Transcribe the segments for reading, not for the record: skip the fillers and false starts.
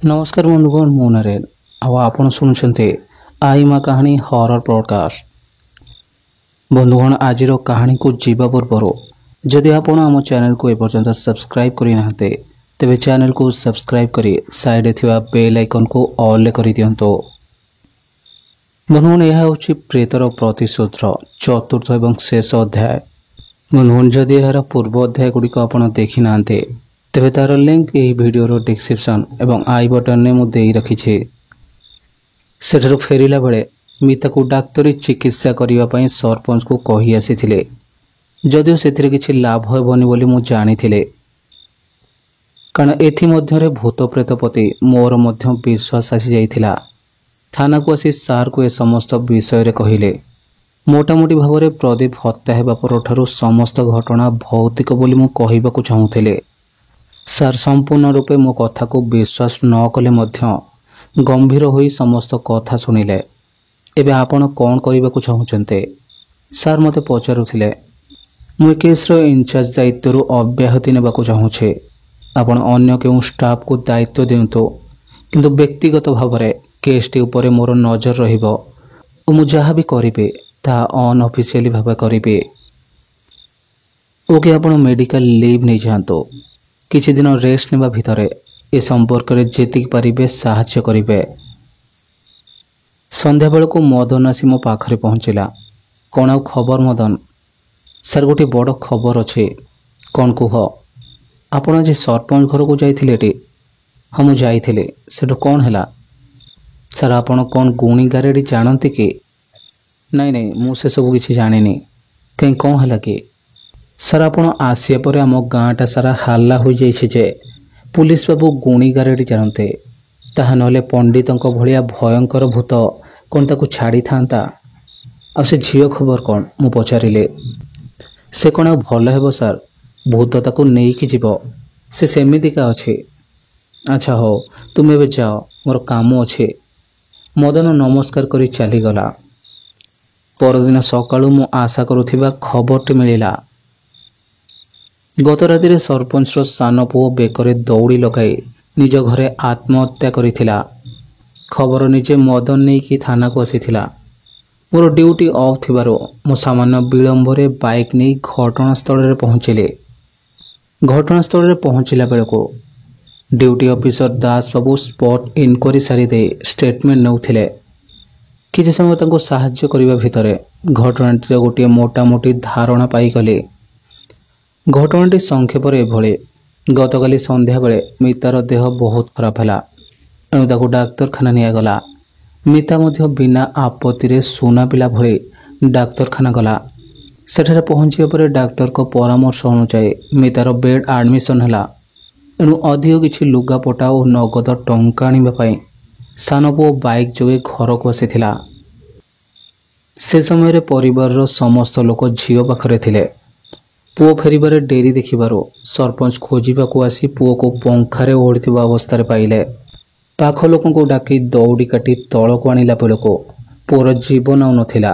नमस्कार बंधुगण मु नरेन आपण शुणुंटे आई माँ कहानी हॉरर पॉडकास्ट। बंधुगण आज कहानी को जीवा पूर्व जदि आपण आम चैनल को एपर्यंत सब्सक्राइब करना तेरे चैनल को सब्सक्राइब करी साइड थिबा बेल आइकन को ऑल कर दियंतो। बंधुगण यह हूँ प्रेतर प्रतिशोध चतुर्थ एवं शेष अध्याय। बंधुगण जदि यार पूर्व अध्याय गुड़िक आप देखी ना तेरे तार लिंक यही वीडियो डिस्क्रिप्शन एवं आई बटन में मुझे रखी सेठारु फेरिला बेले मिता को डाक्तरी चिकित्सा करने सरपंच को कही आसी जदिव से किसी लाभ हेबनी बोली मु जानी कारण एथि मध्य भूत प्रेत प्रति मोर मध्य विश्वास आसी जाइथिला। थाना को आसी सार को ए समस्त विषय कहले। मोटामोटी भाव में प्रदीप हत्या हेबा परठारु समस्त घटना भौतिक बोली मु कहबाकू चाहूथिले। सार संपूर्ण रूपे मो कथा को विश्वास न कले मध्य गंभीर होई समस्त कथा सुनिले। एबे आपण कौन करने को चाहते सार मते पचारुथिले। मु केस रो इंचार्ज दायित्व अव्याहति नेबाकू चाहूछे। आपण अन्य केउ स्टाफ को दायित्व दियंतु किंतु व्यक्तिगत भाव में केसटी उपरे मोर नजर रहिबो ओ मु जहा भी करिबे ता अनऑफिशियली भाव करिबे। ओके आपण मेडिकल लीव नहीं जांतो किछि दिन रेस्ट नेबा भितरे ए संपर्क रे जेतिक परिबे सहाय्य करिबे। संध्या बेल को मदन आसी मो पाखरे पहुँचला। कौन आउ खबर मदन? सर गोटे बड़ खबर अच्छे। कौन कुह? आपण आज सरपंच घर को जाइथिले? हाँ मु जाइथिले। सेठो कौन हैला? सर आपण कौन गुणी गारेडी जानते कि? नहीं नहीं मु से सब किछि जानिनी। कहीं कौन हैला कि? सर आपण आसिया पर आम गाँटा सारा हाल्ला हो जाइछे जे पुलिस बाबू गुणी गारेडी जानते ताहा नले पंडितों भलिया भयंकर भूत कौन ताकू छाड़ी थांता। आ से झील खबर कौन? मु पचारिले। से कौन आ भल हेबो सर? भूत ताकू नहीं कि जीव से सेमितिका अच्छे। अच्छा हो तुम एबे जाओ मोर काम अच्छे। मदन नमस्कार करी चली गला। परदिन सकाळु मु आशा करुथिबा खबरटी मिलिला। गत राति सरपंच सान पुओ बेकरे दौड़ी लगाई निज घरे आत्महत्या करिथिला। खबर निजे मदन नहीं कि थाना को आसीथिला। मोर ड्यूटी ऑफ थिबारो मु सामान्य विलंब रे बाइक नहीं घटनास्थल रे पहुँचिले। घटनास्थल रे पहुँचला बेल को ड्यूटी ऑफिसर दास बाबू स्पॉट इनक्वारी सारी दे स्टेटमेंट नौथिले। किछि समय तांको सहाय्य करिबा भितरे घटनाटी गोटे मोटामोटी धारणा पाई गले। घटनाटी संक्षेप एभली गतकाली संध्या बेले मितार देह बहुत खराब है एणु ताकू डाक्तरखाना नियागला। मिता मध्य बिना आपत्ति रे सुना पिला भली डाक्तरखाना गला। सेठारे पहुँचिया पर डाक्तर को परामर्श अनुसार मितार बेड एडमिशन है। एणु अधिक किछि लुगापटा और नगद टंका आनिबा सान पुओ बाइक जोगे घर को आसीथिला। से समय परिवार समस्त लोक झील पाखरे थिले। पुओ फेरिबारे डेरी देखिबारो सरपंच खोजिबाकू आसी पुओ को पंखारे ओढ़िथिबा अवस्था पाइले। पाख लोकों को डाकी दौड़ी काटी तल को आनिला बेलको पुओर जीवन आउ नथिला।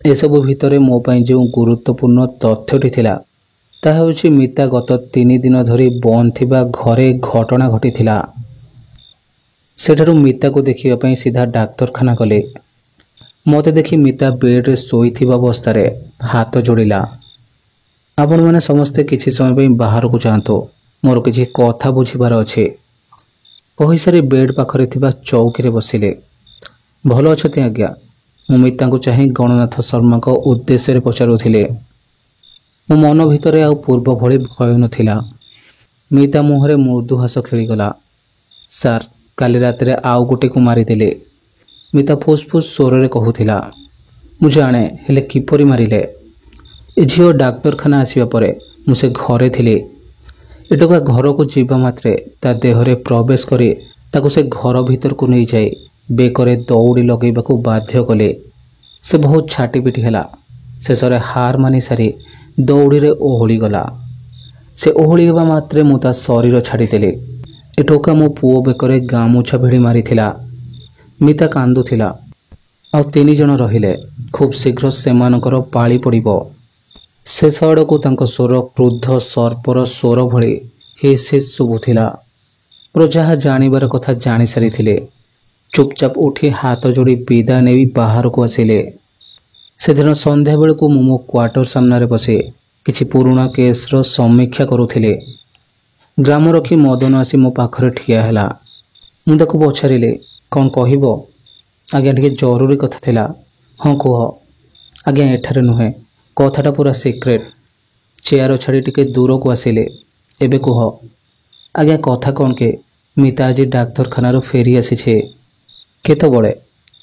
एसबु भितरे मो पई जो गुरुत्वपूर्ण तथ्यटी थिला ताहा होछि मिता गत 3 दिन धरी बंद थिबा घरे घटना घटिथिला। सेठारु मिता को देखिबा पई सीधा डाक्तरखाना गले। मते देखि मिता बेड रे सोईथिबा अवस्था रे हाथ जोड़िला। आपण मैंने समस्ते किसी समय बाहर को जातु मोर किसी कथा बुझीबार अच्छे। कही सारी बेड पाखरे थिबा चौकी रे बसिले। भल अच्छे आज्ञा? मु मिता को चाहे गणनाथ शर्मा को उद्देश्य पचारुथिले। मो मन भितर आउ पूर्व भली भय नथिला। मिता मुहरे मृदु हास खेलीगला। सार काली रात रे आउ गोटे को मारिदेले। मिता फुसफुस स्वर रे कहूथिला। मु जाने हेले किपरि मारिले? झील डाक्तरखाना आसवा पर मुझे घरे थिले। एटका घर को जीवा मात्रे ता देहरे प्रवेश करे ताको से घर भीतर को नहीं जाए बेकरे दौड़ी लगेबा को बाध्य कले। से बहुत छाटीपिटी है। शेष हार मानि सारी दौड़ी रे ओहली गला। से ओहली गबा मात्रे मु ता शरीर छाड़ीदेली। एटका मो पुओ बेकरे गामुछा भिड़ी मारिथिला। मिता कांदुथिला। आ 3 जन रहिले। खूब शीघ्र सेमानकर पाली पड़िबो। शेष आड़ को स्वर क्रुद्ध सर्पर स्वर भली हिस हिस शुभुला। ମୋର ଯାହା ଜାଣିବାର କଥା ଜାଣି ସାରିଥିଲେ। ଚୁପଚାପ ଉଠି ହାତ ଯୋଡ଼ି ବିଦାୟ ନେଇ ବାହାରକୁ ଆସିଲେ। ସେଦିନ ସନ୍ଧ୍ୟାବେଳକୁ ମୁଁ ମୋ କ୍ୱାର୍ଟର ସାମ୍ନାରେ ବସି କିଛି ପୁରୁଣା କେସ୍ର ସମୀକ୍ଷା କରୁଥିଲି। ଗ୍ରାମରକ୍ଷୀ ମଦନ ଆସି ମୋ ପାଖରେ ଠିଆ ହେଲା। ମୁଁ ତାକୁ ପଚାରିଲି, କ'ଣ କହିବ? ଆଜ୍ଞା, ଟିକେ ଜରୁରୀ କଥା ଥିଲା। ହଁ କୁହ। ଆଜ୍ଞା, ଏଠାରେ ନୁହେଁ, କଥାଟା ପୁରା ସିକ୍ରେଟ୍। ଚେୟାର ଛାଡ଼ି ଟିକେ ଦୂରକୁ ଆସିଲେ। ଏବେ କୁହ। ଆଜ୍ଞା, କଥା କ'ଣ କି, ମିତା ଆଜି ଡାକ୍ତରଖାନାରୁ ଫେରି ଆସିଛି। କେତେବେଳେ?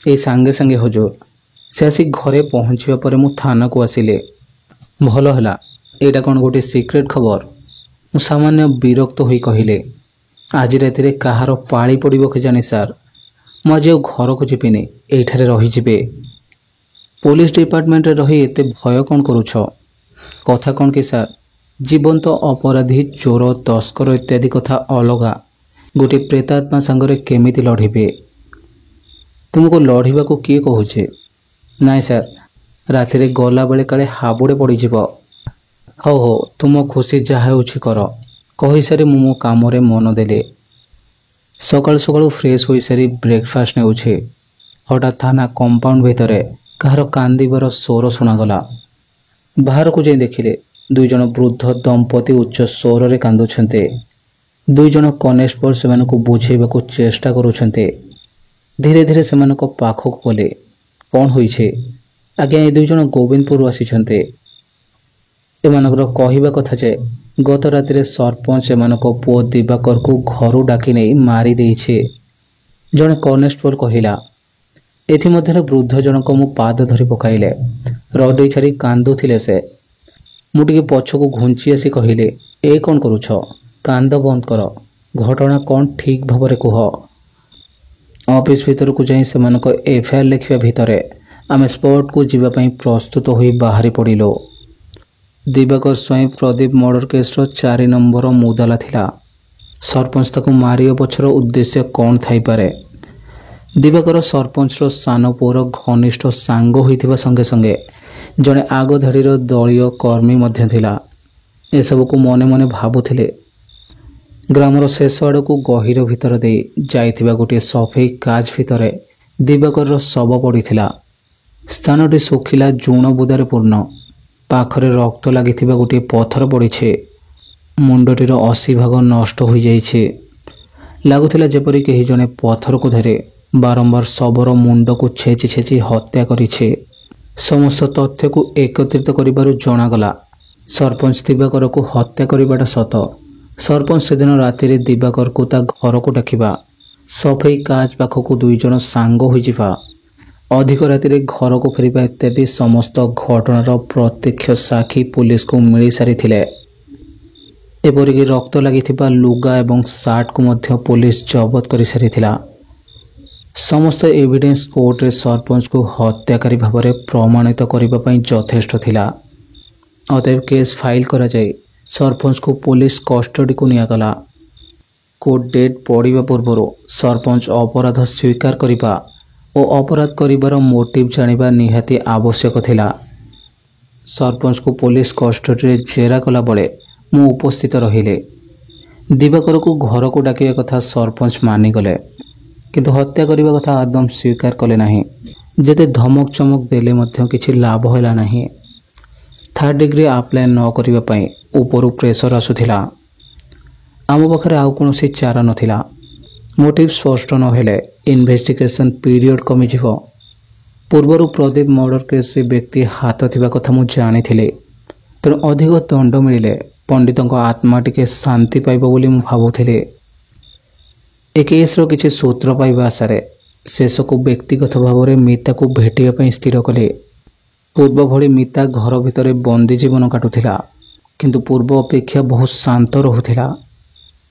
ଏଇ ସାଙ୍ଗେ ସାଙ୍ଗେ ହୁଜୁର। ସେ ଆସି ଘରେ ପହଞ୍ଚିବା ପରେ ମୁଁ ଥାନାକୁ ଆସିଲି। ଭଲ ହେଲା। ଏଇଟା କ'ଣ ଗୋଟିଏ ସିକ୍ରେଟ୍ ଖବର? ମୁଁ ସାମାନ୍ୟ ବିରକ୍ତ ହୋଇ କହିଲି, ଆଜି ରାତିରେ କାହାର ପାଳି ପଡ଼ିବ କେଜାଣି ସାର୍। ମୁଁ ଆଜି ଆଉ ଘରକୁ ଯିବିନି, ଏଇଠାରେ ରହିଯିବି। ପୋଲିସ ଡିପାର୍ଟମେଣ୍ଟରେ ରହି ଏତେ ଭୟ କ'ଣ କରୁଛ? କଥା କ'ଣ କି ସାର୍, ଜୀବନ୍ତ ଅପରାଧୀ, ଚୋର, ତସ୍କର ଇତ୍ୟାଦି କଥା ଅଲଗା। ଗୋଟିଏ ପ୍ରେତାତ୍ମା ସାଙ୍ଗରେ କେମିତି ଲଢ଼ିବେ? ତୁମକୁ ଲଢ଼ିବାକୁ କିଏ କହୁଛି? ନାଇଁ ସାର୍, ରାତିରେ ଗଲାବେଳେ କାଳେ ହାବୁଡ଼େ ପଡ଼ିଯିବ। ହଉ ହଉ, ତୁମ ଖୁସି ଯାହା ହେଉଛି କର। କହିସାରି ମୁଁ ମୋ କାମରେ ମନ ଦେଲି। ସକାଳୁ ସକାଳୁ ଫ୍ରେଶ୍ ହୋଇସାରି ବ୍ରେକଫାଷ୍ଟ ନେଉଛି। ହଠାତ୍ ଥାନା କମ୍ପାଉଣ୍ଡ ଭିତରେ କାହାର କାନ୍ଦିବାର ସ୍ୱର ଶୁଣାଗଲା। ବାହାରକୁ ଯାଇ ଦେଖିଲେ ଦୁଇଜଣ ବୃଦ୍ଧ ଦମ୍ପତି ଉଚ୍ଚ ସ୍ୱରରେ କାନ୍ଦୁଛନ୍ତି। ଦୁଇଜଣ କନେଷ୍ଟବଳ ସେମାନଙ୍କୁ ବୁଝେଇବାକୁ ଚେଷ୍ଟା କରୁଛନ୍ତି। ଧୀରେ ଧୀରେ ସେମାନଙ୍କ ପାଖକୁ ଗଲେ। କ'ଣ ହୋଇଛି? ଆଜ୍ଞା, ଏ ଦୁଇଜଣ ଗୋବିନ୍ଦପୁରରୁ ଆସିଛନ୍ତି। ଏମାନଙ୍କର କହିବା କଥା ଯେ ଗତ ରାତିରେ ସରପଞ୍ଚ ଏମାନଙ୍କ ପୁଅ ଦିବାକରକୁ ଘରୁ ଡାକି ନେଇ ମାରି ଦେଇଛି, ଜଣେ କନେଷ୍ଟବଳ କହିଲା। ଏଥିମଧ୍ୟରେ ବୃଦ୍ଧ ଜଣକ ମୋ ପାଦ ଧରି ପକାଇଲେ। ରଡ଼େଇ ଛାଡ଼ି କାନ୍ଦୁଥିଲେ ସେ। ମୁଁ ଟିକେ ପଛକୁ ଘୁଞ୍ଚି ଆସି କହିଲି, ଏ କ'ଣ କରୁଛ? କାନ୍ଦ ବନ୍ଦ କର। ଘଟଣା କ'ଣ ଠିକ୍ ଭାବରେ କୁହ। ଅଫିସ ଭିତରକୁ ଯାଇ ସେମାନଙ୍କ ଏଫଆଇଆର ଲେଖିବା ଭିତରେ ଆମେ ସ୍ପଟକୁ ଯିବା ପାଇଁ ପ୍ରସ୍ତୁତ ହୋଇ ବାହାରି ପଡ଼ିଲୁ। ଦିବାକର ସ୍ୱାଇଁ ପ୍ରଦୀପ ମର୍ଡର କେସ୍ର 4 ନମ୍ବର ମୁଦାଲା ଥିଲା। ସରପଞ୍ଚ ତାକୁ ମାରିବା ପଛର ଉଦ୍ଦେଶ୍ୟ କ'ଣ ଥାଇପାରେ? ଦିବାକର ସରପଞ୍ଚର ସାନ ପୁଅର ଘନିଷ୍ଠ ସାଙ୍ଗ ହୋଇଥିବା ସଙ୍ଗେ ସଙ୍ଗେ ଜଣେ ଆଗ ଧାଡ଼ିର ଦଳୀୟ କର୍ମୀ ମଧ୍ୟ ଥିଲା। ଏସବୁକୁ ମନେ ମନେ ଭାବୁଥିଲେ। ଗ୍ରାମର ଶେଷ ଆଡ଼କୁ ଗହୀର ଭିତର ଦେଇ ଯାଇଥିବା ଗୋଟିଏ ସଫେଇ କାଚ ଭିତରେ ଦିବାକରର ଶବ ପଡ଼ିଥିଲା। ସ୍ଥାନଟି ଶୁଖିଲା ଜୁଣ ବୁଦାରେ ପୂର୍ଣ୍ଣ। ପାଖରେ ରକ୍ତ ଲାଗିଥିବା ଗୋଟିଏ ପଥର ପଡ଼ିଛି। ମୁଣ୍ଡଟିର 80 ଭାଗ ନଷ୍ଟ ହୋଇଯାଇଛି। ଲାଗୁଥିଲା ଯେପରି କେହି ଜଣେ ପଥରକୁ ଧରି ବାରମ୍ବାର ଶବର ମୁଣ୍ଡକୁ ଛେଚି ଛେଚି ହତ୍ୟା କରିଛି। ସମସ୍ତ ତଥ୍ୟକୁ ଏକତ୍ରିତ କରିବାରୁ ଜଣାଗଲା ସରପଞ୍ଚ ଦିବାକରକୁ ହତ୍ୟା କରିବାଟା ସତ। ସରପଞ୍ଚ ସେଦିନ ରାତିରେ ଦିବାକରକୁ ତା ଘରକୁ ଡାକିବା, ସଫେଇ କାଚ ପାଖକୁ ଦୁଇଜଣ ସାଙ୍ଗ ହୋଇଯିବା, ଅଧିକ ରାତିରେ ଘରକୁ ଫେରିବା ଇତ୍ୟାଦି ସମସ୍ତ ଘଟଣାର ପ୍ରତ୍ୟକ୍ଷ ସାକ୍ଷୀ ପୁଲିସକୁ ମିଳିସାରିଥିଲେ। ଏପରିକି ରକ୍ତ ଲାଗିଥିବା ଲୁଗା ଏବଂ ସାର୍ଟକୁ ମଧ୍ୟ ପୋଲିସ ଜବତ କରିସାରିଥିଲା। ସମସ୍ତ ଏଭିଡେନ୍ସ କୋର୍ଟରେ ସରପଞ୍ଚକୁ ହତ୍ୟାକାରୀ ଭାବରେ ପ୍ରମାଣିତ କରିବା ପାଇଁ ଯଥେଷ୍ଟ ଥିଲା। ଅତଏବ କେସ୍ ଫାଇଲ କରାଯାଇ ସରପଞ୍ଚକୁ ପୋଲିସ କଷ୍ଟଡିକୁ ନିଆଗଲା। କୋର୍ଟ ଡେଟ୍ ପଡ଼ିବା ପୂର୍ବରୁ ସରପଞ୍ଚ ଅପରାଧ ସ୍ୱୀକାର କରିବା ଓ ଅପରାଧ କରିବାର ମୋଟିଭ ଜାଣିବା ନିହାତି ଆବଶ୍ୟକ ଥିଲା। ସରପଞ୍ଚକୁ ପୋଲିସ କଷ୍ଟଡିରେ ଜେରା କଲାବେଳେ ମୁଁ ଉପସ୍ଥିତ ରହିଲି। ଦିବାକରକୁ ଘରକୁ ଡାକିବା କଥା ସରପଞ୍ଚ ମାନିଗଲେ, କିନ୍ତୁ ହତ୍ୟା କରିବା କଥା ଆଦମ ସ୍ୱୀକାର କଲେ ନାହିଁ। ଯେତେ ଧମକ ଚମକ ଦେଲେ ମଧ୍ୟ କିଛି ଲାଭ ହେଲା ନାହିଁ। 3rd ଡିଗ୍ରୀ ଆପ୍ଲାଏ ନ କରିବା ପାଇଁ ଉପରୁ ପ୍ରେସର ଆସୁଥିଲା। ଆମ ପାଖରେ ଆଉ କୌଣସି ଚାରା ନଥିଲା। ମୋଟିଭ ସ୍ପଷ୍ଟ ନହେଲେ ଇନଭେଷ୍ଟିଗେସନ୍ ପିରିୟଡ଼ କମିଯିବ। ପୂର୍ବରୁ ପ୍ରଦୀପ ମର୍ଡର କେସ୍ରେ ବ୍ୟକ୍ତି ହାତ ଥିବା କଥା ମୁଁ ଜାଣିଥିଲି। ତେଣୁ ଅଧିକ ଦଣ୍ଡ ମିଳିଲେ ପଣ୍ଡିତଙ୍କ ଆତ୍ମା ଟିକେ ଶାନ୍ତି ପାଇବ ବୋଲି ମୁଁ ଭାବୁଥିଲି। ଏ କେସ୍ର କିଛି ସୂତ୍ର ପାଇବା ଆଶାରେ ଶେଷକୁ ବ୍ୟକ୍ତିଗତ ଭାବରେ ମିତାକୁ ଭେଟିବା ପାଇଁ ସ୍ଥିର କଲି। ପୂର୍ବ ଭଳି ମିତା ଘର ଭିତରେ ବନ୍ଦୀ ଜୀବନ କାଟୁଥିଲା, କିନ୍ତୁ ପୂର୍ବ ଅପେକ୍ଷା ବହୁତ ଶାନ୍ତ ରହୁଥିଲା।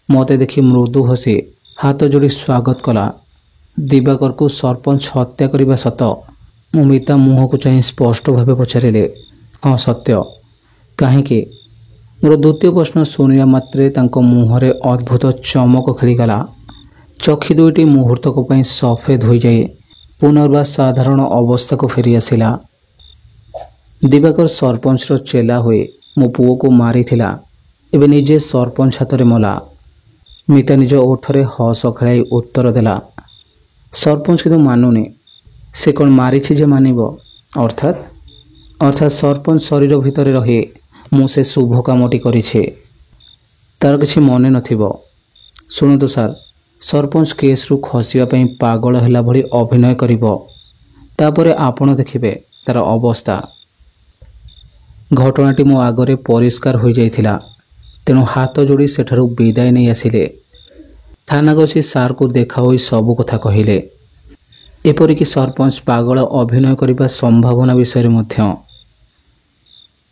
ମୋତେ ଦେଖି ମୃଦୁ ହସି ହାତ ଯୋଡ଼ି ସ୍ୱାଗତ କଲା। ଦିବାକରକୁ ସରପଞ୍ଚ ହତ୍ୟା କରିବା ସତ? ମୁଁ ମିତା ମୁହଁକୁ ଚାହିଁ ସ୍ପଷ୍ଟ ଭାବେ ପଚାରିଲି, ହଁ ସତ୍ୟ। କାହିଁକି? ମୋର ଦ୍ୱିତୀୟ ପ୍ରଶ୍ନ ଶୁଣିବା ମାତ୍ରେ ତାଙ୍କ ମୁହଁରେ ଅଦ୍ଭୁତ ଚମକ ଖେଳିଗଲା। ଚକ୍ଷୁ ଦୁଇଟି ମୁହୂର୍ତ୍ତକ ପାଇଁ ସଫେଦ ହୋଇଯାଇ ପୁନର୍ବାର ସାଧାରଣ ଅବସ୍ଥାକୁ ଫେରିଆସିଲା। ଦିବାକର ସରପଞ୍ଚର ଚେଲା ହୋଇ ମୋ ପୁଅକୁ ମାରିଥିଲା, ଏବେ ନିଜେ ସରପଞ୍ଚ ହାତରେ ମଲା। ମିତା ନିଜ ଓଠରେ ହସ ଖେଳାଇ ଉତ୍ତର ଦେଲା, ସରପଞ୍ଚ କିନ୍ତୁ ମାନୁନି। ସେ କ'ଣ ମାରିଛି ଯେ ମାନିବ? ଅର୍ଥାତ୍ ଅର୍ଥାତ୍ ସରପଞ୍ଚ ଶରୀର ଭିତରେ ରହି ମୁଁ ସେ ଶୁଭ କାମଟି କରିଛି। ତାର କିଛି ମନେ ନଥିବ। ଶୁଣନ୍ତୁ ସାର୍, ସରପଞ୍ଚ କେସ୍ରୁ ଖସିବା ପାଇଁ ପାଗଳ ହେଲା ଭଳି ଅଭିନୟ କରିବ। ତାପରେ ଆପଣ ଦେଖିବେ ତାର ଅବସ୍ଥା। ଘଟଣାଟି ମୋ ଆଗରେ ପରିଷ୍କାର ହୋଇଯାଇଥିଲା। ତେଣୁ ହାତ ଯୋଡ଼ି ସେଠାରୁ ବିଦାୟ ନେଇ ଆସିଲେ। ଥାନାକୁ ଆସି ସାର୍କୁ ଦେଖା ହୋଇ ସବୁ କଥା କହିଲେ, ଏପରିକି ସରପଞ୍ଚ ପାଗଳ ଅଭିନୟ କରିବା ସମ୍ଭାବନା ବିଷୟରେ ମଧ୍ୟ।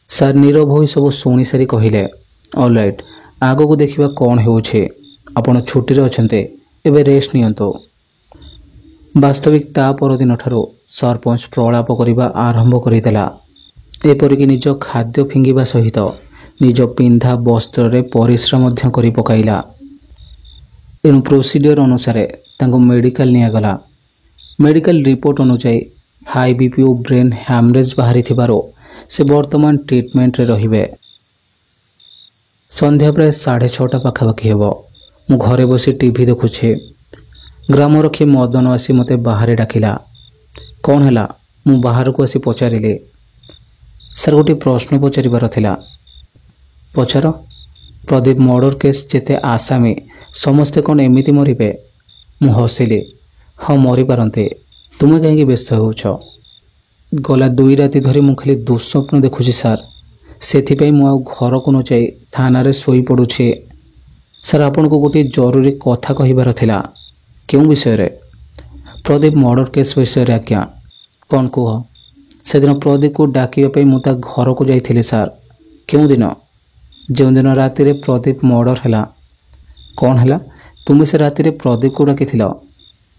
ସାର୍ ନୀରବ ହୋଇ ସବୁ ଶୁଣିସାରି କହିଲେ, ଅଲ୍ ରାଇଟ୍, ଆଗକୁ ଦେଖିବା କ'ଣ ହେଉଛି। ଆପଣ ଛୁଟିରେ ଅଛନ୍ତି, ଏବେ ରେଷ୍ଟ ନିଅନ୍ତୁ। ବାସ୍ତବିକ ତା ପରଦିନଠାରୁ ସରପଞ୍ଚ ପ୍ରଳାପ କରିବା ଆରମ୍ଭ କରିଦେଲା। ଏପରିକି ନିଜ ଖାଦ୍ୟ ଫିଙ୍ଗିବା ସହିତ ନିଜ ପିନ୍ଧା ବସ୍ତ୍ରରେ ପରିଶ୍ରା ମଧ୍ୟ କରି ପକାଇଲା। ଏଣୁ ପ୍ରୋସିଡିଓର ଅନୁସାରେ ତାଙ୍କୁ ମେଡ଼ିକାଲ ନିଆଗଲା। ମେଡ଼ିକାଲ ରିପୋର୍ଟ ଅନୁଯାୟୀ ହାଇ ବିପି ଓ ବ୍ରେନ୍ ହ୍ୟାମରେଜ୍ ବାହାରିଥିବାରୁ ସେ ବର୍ତ୍ତମାନ ଟ୍ରିଟମେଣ୍ଟରେ ରହିବେ। ସନ୍ଧ୍ୟା ପ୍ରାୟ 6:30 ପାଖାପାଖି ହେବ। ମୁଁ ଘରେ ବସି ଟିଭି ଦେଖୁଛି। ଗ୍ରାମରକ୍ଷୀ ମଦନ ଆସି ମୋତେ ବାହାରେ ଡାକିଲା। କ'ଣ ହେଲା? ମୁଁ ବାହାରକୁ ଆସି ପଚାରିଲି, ସାର୍ ଗୋଟିଏ ପ୍ରଶ୍ନ ପଚାରିବାର ଥିଲା। ପଚାର। ପ୍ରଦୀପ ମର୍ଡର କେସ୍ ଯେତେ ଆସାମୀ ସମସ୍ତେ କ'ଣ ଏମିତି ମରିବେ? ମୁଁ ହସିଲି। ହଁ, ମରିପାରନ୍ତି। ତୁମେ କାହିଁକି ବ୍ୟସ୍ତ ହେଉଛ? ଗଲା 2 ରାତି ଧରି ମୁଁ ଖାଲି ଦୁଃସ୍ୱପ୍ନ ଦେଖୁଛି ସାର୍। ସେଥିପାଇଁ ମୁଁ ଆଉ ଘରକୁ ନ ଯାଇ ଥାନାରେ ଶୋଇପଡ଼ୁଛି। ସାର୍, ଆପଣଙ୍କୁ ଗୋଟିଏ ଜରୁରୀ କଥା କହିବାର ଥିଲା। କେଉଁ ବିଷୟରେ? ପ୍ରଦୀପ ମର୍ଡର କେସ୍ ବିଷୟରେ ଆଜ୍ଞା। କ'ଣ କୁହ? ସେଦିନ ପ୍ରଦୀପକୁ ଡାକିବା ପାଇଁ ମୁଁ ତା ଘରକୁ ଯାଇଥିଲି ସାର୍। କେଉଁଦିନ? ଯେଉଁଦିନ ରାତିରେ ପ୍ରଦୀପ ମର୍ଡର ହେଲା। କ'ଣ ହେଲା? ତୁମେ ସେ ରାତିରେ ପ୍ରଦୀପକୁ ଡାକିଥିଲ?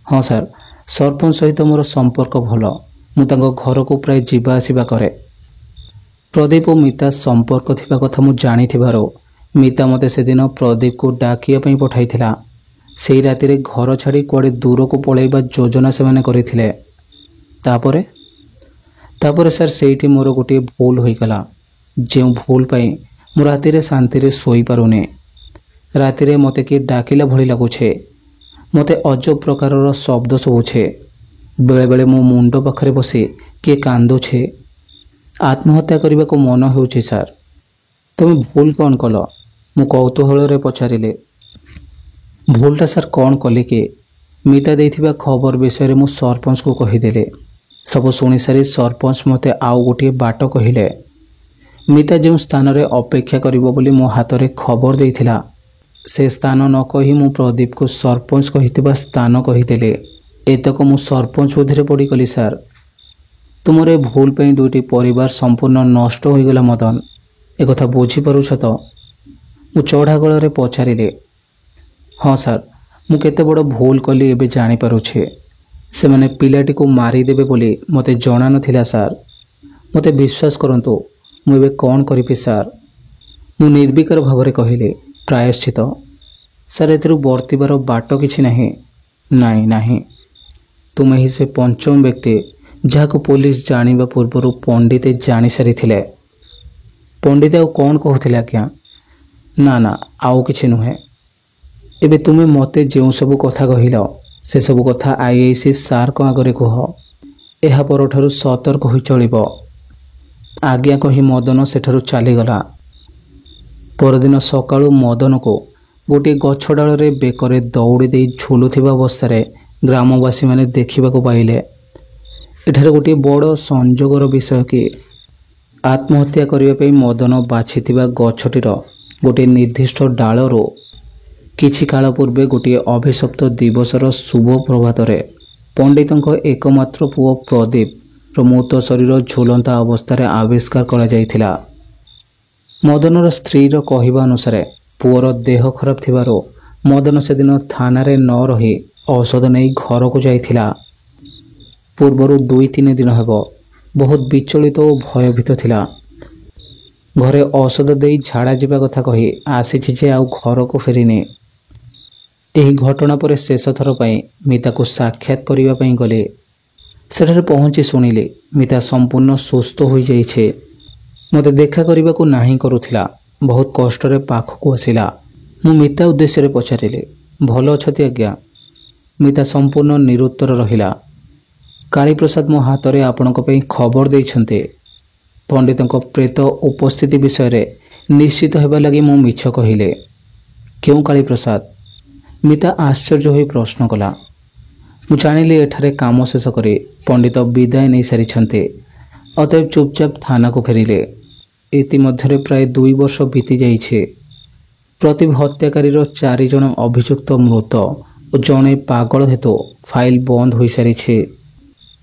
ହଁ ସାର୍, ସରପଞ୍ଚ ସହିତ ମୋର ସମ୍ପର୍କ ଭଲ। ମୁଁ ତାଙ୍କ ଘରକୁ ପ୍ରାୟ ଯିବା ଆସିବା କରେ। ପ୍ରଦୀପ ଓ ମିତା ସମ୍ପର୍କ ଥିବା କଥା ମୁଁ ଜାଣିଥିବାରୁ ମିତା ମୋତେ ସେଦିନ ପ୍ରଦୀପକୁ ଡାକିବା ପାଇଁ ପଠାଇଥିଲା। ସେହି ରାତିରେ ଘର ଛାଡ଼ି କୁଆଡ଼େ ଦୂରକୁ ପଳାଇବା ଯୋଜନା ସେମାନେ କରିଥିଲେ। ତାପରେ ସାର୍ ସେଇଠି ମୋର ଗୋଟିଏ ଭୁଲ ହୋଇଗଲା। ଯେଉଁ ଭୁଲ ପାଇଁ ମୁଁ ରାତିରେ ଶାନ୍ତିରେ ଶୋଇପାରୁନି। ରାତିରେ ମୋତେ କିଏ ଡାକିଲା ଭଳି ଲାଗୁଛି। ମୋତେ ଅଜବ ପ୍ରକାରର ଶବ୍ଦ ଶୁଭୁଛି। ବେଳେବେଳେ ମୋ ମୁଣ୍ଡ ପାଖରେ ବସି କିଏ କାନ୍ଦୁଛି। ଆତ୍ମହତ୍ୟା କରିବାକୁ ମନ ହେଉଛି ସାର୍। ତୁମେ ଭୁଲ କ'ଣ କଲ? ମୁଁ କୌତୂହଳରେ ପଚାରିଲି। ଭୁଲଟା ସାର୍ କ'ଣ କଲି କି? ମିତା ଦେଇଥିବା ଖବର ବିଷୟରେ ମୁଁ ସରପଞ୍ଚକୁ କହିଦେଲି। ସବୁ ଶୁଣିସାରି ସରପଞ୍ଚ ମୋତେ ଆଉ ଗୋଟିଏ ବାଟ କହିଲେ। ମିତା ଯେଉଁ ସ୍ଥାନରେ ଅପେକ୍ଷା କରିବ ବୋଲି ମୋ ହାତରେ ଖବର ଦେଇଥିଲା, ସେ ସ୍ଥାନ ନ କହି ମୁଁ ପ୍ରଦୀପକୁ ସରପଞ୍ଚ କହିଥିବା ସ୍ଥାନ କହିଦେଲି। ଏତକ ମୁଁ ସରପଞ୍ଚ ବୁଦ୍ଧିରେ ପଡ଼ିଗଲି ସାର୍। ତୁମର ଏ ଭୁଲ ପାଇଁ 2ଟି ପରିବାର ସମ୍ପୂର୍ଣ୍ଣ ନଷ୍ଟ ହୋଇଗଲା ମଦନ। ଏକଥା ବୁଝିପାରୁଛ ତ? ମୁଁ ଚଢ଼ା ଗଳାରେ ପଚାରିଲି। ହଁ ସାର୍, ମୁଁ କେତେ ବଡ଼ ଭୁଲ କଲି ଏବେ ଜାଣିପାରୁଛି। ସେମାନେ ପିଲାଟିକୁ ମାରିଦେବେ ବୋଲି ମୋତେ ଜଣା ନଥିଲା ସାର୍। ମୋତେ ବିଶ୍ୱାସ କରନ୍ତୁ, ମୁଁ ଏବେ କ'ଣ କରିବି ସାର୍? ମୁଁ ନିର୍ବିକାର ଭାବରେ କହିଲି, ପ୍ରାୟଶ୍ଚିତ। ସାର୍, ଏଥିରୁ ବର୍ତ୍ତିବାର ବାଟ କିଛି ନାହିଁ। ନାହିଁ। ତୁମେ ହିଁ ସେ ପଞ୍ଚମ ବ୍ୟକ୍ତି ଯାହାକୁ ପୋଲିସ ଜାଣିବା ପୂର୍ବରୁ ପଣ୍ଡିତେ ଜାଣିସାରିଥିଲେ। ପଣ୍ଡିତ ଆଉ କ'ଣ କହୁଥିଲେ ଆଜ୍ଞା? ନା, ଆଉ କିଛି ନୁହେଁ। ଏବେ ତୁମେ ମୋତେ ଯେଉଁ ସବୁ କଥା କହିଲ ସେସବୁ କଥା IIC ସାର୍ଙ୍କ ଆଗରେ କୁହ। ଏହା ପରଠାରୁ ସତର୍କ ହୋଇ ଚଳିବ। ଆଜ୍ଞା କହି ମଦନ ସେଠାରୁ ଚାଲିଗଲା। ପରଦିନ ସକାଳୁ ମଦନକୁ ଗୋଟିଏ ଗଛ ଡାଳରେ ବେକରେ ଦଉଡ଼ି ଦେଇ ଝୁଲୁଥିବା ଅବସ୍ଥାରେ ଗ୍ରାମବାସୀମାନେ ଦେଖିବାକୁ ପାଇଲେ। ଏଠାରେ ଗୋଟିଏ ବଡ଼ ସଂଯୋଗର ବିଷୟ କି ଆତ୍ମହତ୍ୟା କରିବା ପାଇଁ ମଦନ ବାଛିଥିବା ଗଛଟିର ଗୋଟିଏ ନିର୍ଦ୍ଦିଷ୍ଟ ଡାଳରୁ କିଛି କାଳ ପୂର୍ବେ ଗୋଟିଏ ଅଭିଶପ୍ତ ଦିବସର ଶୁଭ ପ୍ରଭାତରେ ପଣ୍ଡିତଙ୍କ ଏକମାତ୍ର ପୁଅ ପ୍ରଦୀପର ମୃତ ଶରୀର ଝୁଲନ୍ତା ଅବସ୍ଥାରେ ଆବିଷ୍କାର କରାଯାଇଥିଲା। ମଦନର ସ୍ତ୍ରୀର କହିବା ଅନୁସାରେ ପୁଅର ଦେହ ଖରାପ ଥିବାରୁ ମଦନ ସେଦିନ ଥାନାରେ ନ ରହି ଔଷଧ ନେଇ ଘରକୁ ଯାଇଥିଲା। ପୂର୍ବରୁ 2-3 ଦିନ ହେବ ବହୁତ ବିଚଳିତ ଓ ଭୟଭୀତ ଥିଲା। ଘରେ ଔଷଧ ଦେଇ ଝାଡ଼ା ଯିବା କଥା କହି ଆସିଛି ଯେ ଆଉ ଘରକୁ ଫେରିନି। ଏହି ଘଟଣା ପରେ ଶେଷ ଥର ପାଇଁ ମିତାକୁ ସାକ୍ଷାତ କରିବା ପାଇଁ ଗଲି। ସେଠାରେ ପହଞ୍ଚି ଶୁଣିଲି ମିତା ସମ୍ପୂର୍ଣ୍ଣ ସୁସ୍ଥ ହୋଇଯାଇଛି। ମୋତେ ଦେଖା କରିବାକୁ ନାହିଁ କରୁଥିଲା। ବହୁତ କଷ୍ଟରେ ପାଖକୁ ଆସିଲା। ମୁଁ ମିତା ଉଦ୍ଦେଶ୍ୟରେ ପଚାରିଲି, ଭଲ ଅଛନ୍ତି ଆଜ୍ଞା? ମିତା ସମ୍ପୂର୍ଣ୍ଣ ନିରୁତ୍ତର ରହିଲା। କାଳୀପ୍ରସାଦ ମୋ ହାତରେ ଆପଣଙ୍କ ପାଇଁ ଖବର ଦେଇଛନ୍ତି। ପଣ୍ଡିତଙ୍କ ପ୍ରେତ ଉପସ୍ଥିତି ବିଷୟରେ ନିଶ୍ଚିତ ହେବା ଲାଗି ମୁଁ ମିଛ କହିଲି। କେଉଁ କାଳୀପ୍ରସାଦ? ମିତା ଆଶ୍ଚର୍ଯ୍ୟ ହୋଇ ପ୍ରଶ୍ନ କଲା। ମୁଁ ଜାଣିଲି ଏଠାରେ କାମ ଶେଷ କରି ପଣ୍ଡିତ ବିଦାୟ ନେଇସାରିଛନ୍ତି। ଅତଏବ ଚୁପଚାପ ଥାନାକୁ ଫେରିଲେ। ଇତିମଧ୍ୟରେ ପ୍ରାୟ 2 ବର୍ଷ ବିତି ଯାଇଛି। ପ୍ରତିଭା ହତ୍ୟାକାରୀର 4 ଜଣ ଅଭିଯୁକ୍ତ ମୃତ ଓ ଜଣେ ପାଗଳ ହେତୁ ଫାଇଲ ବନ୍ଦ ହୋଇସାରିଛି।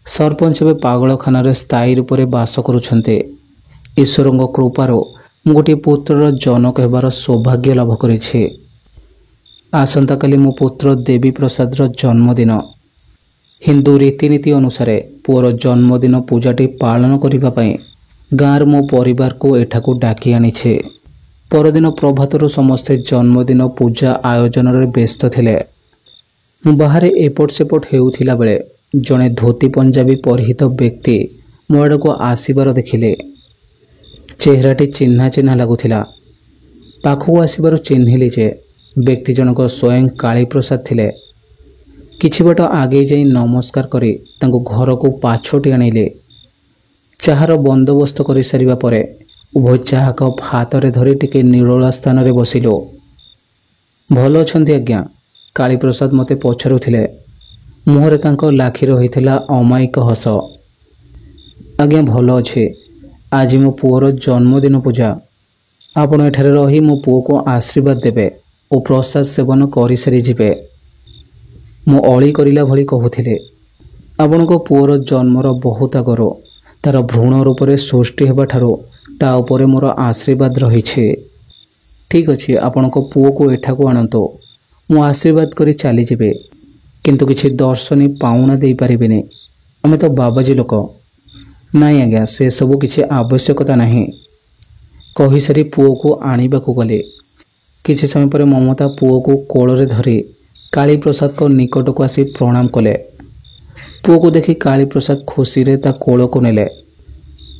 ସରପଞ୍ଚ ଏବେ ପାଗଳଖାନାରେ ସ୍ଥାୟୀ ରୂପରେ ବାସ କରୁଛନ୍ତି। ଈଶ୍ୱରଙ୍କ କୃପାରୁ ମୁଁ ଗୋଟିଏ ପୁତ୍ରର ଜନକ ହେବାର ସୌଭାଗ୍ୟ ଲାଭ କରିଛି। ଆସନ୍ତାକାଲି ମୋ ପୁତ୍ର ଦେବୀ ପ୍ରସାଦର ଜନ୍ମଦିନ। ହିନ୍ଦୁ ରୀତିନୀତି ଅନୁସାରେ ପୁଅର ଜନ୍ମଦିନ ପୂଜାଟି ପାଳନ କରିବା ପାଇଁ ଗାଁର ମୋ ପରିବାରକୁ ଏଠାକୁ ଡାକି ଆଣିଛି। ପରଦିନ ପ୍ରଭାତରୁ ସମସ୍ତେ ଜନ୍ମଦିନ ପୂଜା ଆୟୋଜନରେ ବ୍ୟସ୍ତ ଥିଲେ। ମୁଁ ବାହାରେ ଏପଟ ସେପଟ ହେଉଥିଲା ବେଳେ ଜଣେ ଧୋତି ପଞ୍ଜାବୀ ପରିହିତ ବ୍ୟକ୍ତି ମୋ ଆଡ଼କୁ ଆସିବାର ଦେଖିଲେ। ଚେହେରାଟି ଚିହ୍ନା ଚିହ୍ନା ଲାଗୁଥିଲା। ପାଖକୁ ଆସିବାରୁ ଚିହ୍ନିଲି ଯେ ବ୍ୟକ୍ତି ଜଣକ ସ୍ୱୟଂ କାଳୀପ୍ରସାଦ ଥିଲେ। କିଛି ବାଟ ଆଗେଇ ଯାଇ ନମସ୍କାର କରି ତାଙ୍କୁ ଘରକୁ ପାଛୋଟି ଆଣିଲେ। ଚାହାର ବନ୍ଦୋବସ୍ତ କରିସାରିବା ପରେ ଉଭୟ ଚାହା କପ୍ ହାତରେ ଧରି ଟିକେ ନିରୋଳା ସ୍ଥାନରେ ବସିଲୁ। ଭଲ ଅଛନ୍ତି ଆଜ୍ଞା? କାଳୀପ୍ରସାଦ ମୋତେ ପଚାରୁଥିଲେ। ମୁହଁରେ ତାଙ୍କ ଲାଖି ରହିଥିଲା ଅମାୟିକ ହସ। ଆଜ୍ଞା ଭଲ ଅଛି। ଆଜି ମୋ ପୁଅର ଜନ୍ମଦିନ ପୂଜା। ଆପଣ ଏଠାରେ ରହି ମୋ ପୁଅକୁ ଆଶୀର୍ବାଦ ଦେବେ ଓ ପ୍ରସାଦ ସେବନ କରିସାରି ଯିବେ। ମୁଁ ଅଳି କରିଲା ଭଳି କହୁଥିଲି, ଆପଣଙ୍କ ପୁଅର ଜନ୍ମର ବହୁତ ଆଗରୁ ତାର ଭ୍ରୂଣ ରୂପରେ ସୃଷ୍ଟି ହେବା ଠାରୁ ତା ଉପରେ ମୋର ଆଶୀର୍ବାଦ ରହିଛି। ଠିକ୍ ଅଛି, ଆପଣଙ୍କ ପୁଅକୁ ଏଠାକୁ ଆଣନ୍ତୁ। ମୁଁ ଆଶୀର୍ବାଦ କରି ଚାଲିଯିବି, କିନ୍ତୁ କିଛି ଦର୍ଶନୀ ପାଉଣା ଦେଇପାରିବିନି। ଆମେ ତ ବାବାଜୀ ଲୋକ। ନାଇଁ ଆଜ୍ଞା, ସେସବୁ କିଛି ଆବଶ୍ୟକତା ନାହିଁ। କହିସାରି ପୁଅକୁ ଆଣିବାକୁ ଗଲି। କିଛି ସମୟ ପରେ ମମତା ପୁଅକୁ କୋଳରେ ଧରି କାଳୀପ୍ରସାଦଙ୍କ ନିକଟକୁ ଆସି ପ୍ରଣାମ କଲେ। ପୁଅକୁ ଦେଖି କାଳୀପ୍ରସାଦ ଖୁସିରେ ତା କୋଳକୁ ନେଲେ।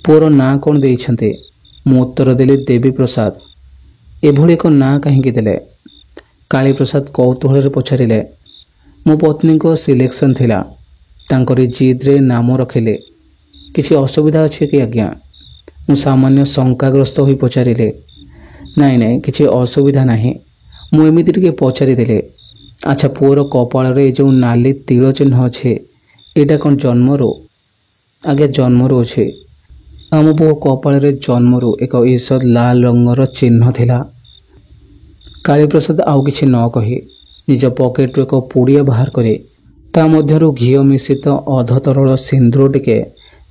ପୁଅର ନାଁ କ'ଣ ଦେଇଛନ୍ତି? ମୁଁ ଉତ୍ତର ଦେଲି ଦେବୀ ପ୍ରସାଦ। ଏଭଳି ଏକ ନାଁ କାହିଁକି ଦେଲେ? କାଳୀପ୍ରସାଦ କୌତୂହଳରେ ପଚାରିଲେ। ମୋ ପତ୍ନୀଙ୍କ ସିଲେକ୍ସନ୍ ଥିଲା, ତାଙ୍କରି ଜିଦ୍ରେ ନାମ ରଖିଲେ। କିଛି ଅସୁବିଧା ଅଛି କି ଆଜ୍ଞା? ମୁଁ ସାମାନ୍ୟ ଶଙ୍କାଗ୍ରସ୍ତ ହୋଇ ପଚାରିଲି। ନାଇଁ, କିଛି ଅସୁବିଧା ନାହିଁ। ମୁଁ ଏମିତି ଟିକେ ପଚାରିଦେଲି। ଆଚ୍ଛା, ପୁଅର କପାଳରେ ଏ ଯେଉଁ ନାଲି ତିଳ ଚିହ୍ନ ଅଛି, ଏଇଟା କ'ଣ ଜନ୍ମରୁ? ଆଜ୍ଞା ଜନ୍ମରୁ ଅଛି। ଆମ ପୁଅ କପାଳରେ ଜନ୍ମରୁ ଏକ ଈଷତ୍ ଲାଲ ରଙ୍ଗର ଚିହ୍ନ ଥିଲା। କାଳୀପ୍ରସାଦ ଆଉ କିଛି ନ କହି ନିଜ ପକେଟରୁ ଏକ ପୁଡ଼ିଆ ବାହାର କରି ତା ମଧ୍ୟରୁ ଘିଅ ମିଶ୍ରିତ ଅଧତରଳ ସିନ୍ଦୁର ଟିକେ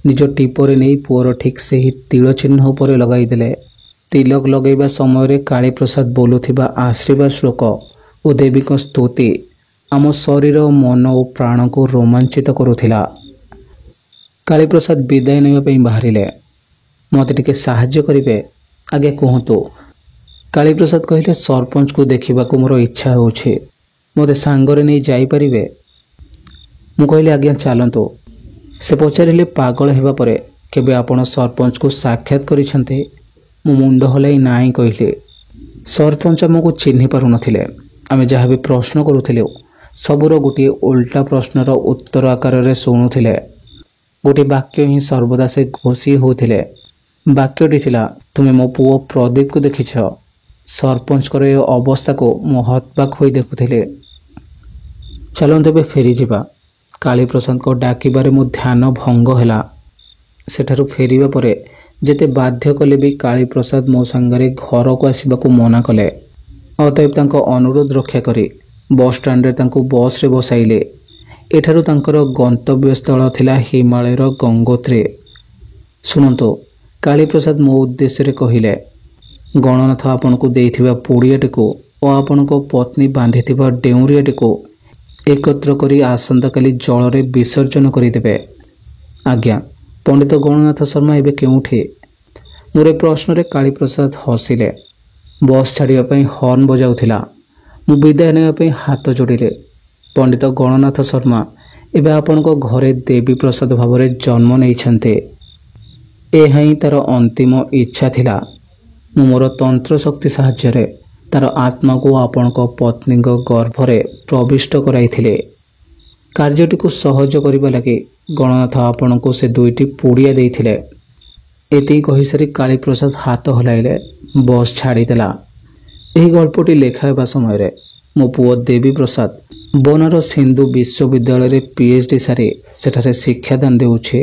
ନିଜ ଟିପରେ ନେଇ ପୁଅର ଠିକ୍ ସେହି ତିଳ ଚିହ୍ନ ଉପରେ ଲଗାଇଦେଲେ। ତିଲକ ଲଗାଇବା ସମୟରେ କାଳୀପ୍ରସାଦ ବୋଲୁଥିବା ଆଶୀର୍ବାଦ ଶ୍ଲୋକ ଓ ଦେବୀଙ୍କ ସ୍ତୁତି ଆମ ଶରୀର, ମନ ଓ ପ୍ରାଣକୁ ରୋମାଞ୍ଚିତ କରୁଥିଲା। କାଳୀପ୍ରସାଦ ବିଦାୟ ନେବା ପାଇଁ ବାହାରିଲେ। ମୋତେ ଟିକେ ସାହାଯ୍ୟ କରିବେ? ଆଜ୍ଞା କୁହନ୍ତୁ। କାଳୀପ୍ରସାଦ କହିଲେ, ସରପଞ୍ଚକୁ ଦେଖିବାକୁ ମୋର ଇଚ୍ଛା ହେଉଛି। ମୋତେ ସାଙ୍ଗରେ ନେଇ ଯାଇପାରିବେ? ମୁଁ କହିଲି, ଆଜ୍ଞା ଚାଲନ୍ତୁ। ସେ ପଚାରିଲେ, ପାଗଳ ହେବା ପରେ କେବେ ଆପଣ ସରପଞ୍ଚକୁ ସାକ୍ଷାତ କରିଛନ୍ତି? ମୁଁ ମୁଣ୍ଡ ହଲାଇ ନାଇଁ କହିଲି। ସରପଞ୍ଚ ଆମକୁ ଚିହ୍ନି ପାରୁନଥିଲେ। ଆମେ ଯାହା ବି ପ୍ରଶ୍ନ କରୁଥିଲୁ ସବୁର ଗୋଟିଏ ଓଲଟା ପ୍ରଶ୍ନର ଉତ୍ତର ଆକାରରେ ଶୁଣୁଥିଲେ। ଗୋଟିଏ ବାକ୍ୟ ହିଁ ସର୍ବଦା ସେ ଘୋଷି ହେଉଥିଲେ। ବାକ୍ୟଟି ଥିଲା, ତୁମେ ମୋ ପୁଅ ପ୍ରଦୀପକୁ ଦେଖିଛ? ସରପଞ୍ଚଙ୍କର ଏ ଅବସ୍ଥାକୁ ମୁଁ ହତବାକ୍ ହୋଇ ଦେଖୁଥିଲି। ଚାଲନ୍ତୁ ଏବେ ଫେରିଯିବା। କାଳୀପ୍ରସାଦଙ୍କ ଡାକିବାରେ ମୋ ଧ୍ୟାନ ଭଙ୍ଗ ହେଲା। ସେଠାରୁ ଫେରିବା ପରେ ଯେତେ ବାଧ୍ୟ କଲେ ବି କାଳୀପ୍ରସାଦ ମୋ ସାଙ୍ଗରେ ଘରକୁ ଆସିବାକୁ ମନା କଲେ। ଅତଏବ ତାଙ୍କ ଅନୁରୋଧ ରକ୍ଷା କରି ବସ୍ଷ୍ଟାଣ୍ଡରେ ତାଙ୍କୁ ବସ୍ରେ ବସାଇଲେ। ଏଠାରୁ ତାଙ୍କର ଗନ୍ତବ୍ୟସ୍ଥଳ ଥିଲା ହିମାଳୟର ଗଙ୍ଗୋତ୍ରୀ। ଶୁଣନ୍ତୁ, କାଳୀପ୍ରସାଦ ମୋ ଉଦ୍ଦେଶ୍ୟରେ କହିଲେ, ଗଣନାଥ ଆପଣଙ୍କୁ ଦେଇଥିବା ପୁଡ଼ିଆଟିକୁ ଓ ଆପଣଙ୍କ ପତ୍ନୀ ବାନ୍ଧିଥିବା ଡେଉଁରିଆଟିକୁ ଏକତ୍ର କରି ଆସନ୍ତାକାଲି ଜଳରେ ବିସର୍ଜନ କରିଦେବେ। ଆଜ୍ଞା, ପଣ୍ଡିତ ଗଣନାଥ ଶର୍ମା ଏବେ କେଉଁଠି? ମୋର ଏ ପ୍ରଶ୍ନରେ କାଳୀପ୍ରସାଦ ହସିଲେ। ବସ୍ ଛାଡ଼ିବା ପାଇଁ ହର୍ନ ବଜାଉଥିଲା। ମୁଁ ବିଦାୟ ନେବା ପାଇଁ ହାତ ଯୋଡ଼ିଲି। ପଣ୍ଡିତ ଗଣନାଥ ଶର୍ମା ଏବେ ଆପଣଙ୍କ ଘରେ ଦେବୀ ପ୍ରସାଦ ଭାବରେ ଜନ୍ମ ନେଇଛନ୍ତି। ଏହା ହିଁ ତାର ଅନ୍ତିମ ଇଚ୍ଛା ଥିଲା। ମୁଁ ମୋର ତନ୍ତ୍ରଶକ୍ତି ସାହାଯ୍ୟରେ ତାର ଆତ୍ମାକୁ ଆପଣଙ୍କ ପତ୍ନୀଙ୍କ ଗର୍ଭରେ ପ୍ରବିଷ୍ଟ କରାଇଥିଲେ। କାର୍ଯ୍ୟଟିକୁ ସହଜ କରିବା ଲାଗି ଗଣନାଥ ଆପଣଙ୍କୁ ସେ 2ଟି ପୁଡ଼ିଆ ଦେଇଥିଲେ। ଏତିକି କହିସାରି କାଳୀପ୍ରସାଦ ହାତ ହଲାଇଲେ। ବସ୍ ଛାଡ଼ିଦେଲା। ଏହି ଗଳ୍ପଟି ଲେଖା ହେବା ସମୟରେ ମୋ ପୁଅ ଦେବୀ ପ୍ରସାଦ ବନାରସ ହିନ୍ଦୁ ବିଶ୍ୱବିଦ୍ୟାଳୟରେ PhD ସାରି ସେଠାରେ ଶିକ୍ଷାଦାନ ଦେଉଛି।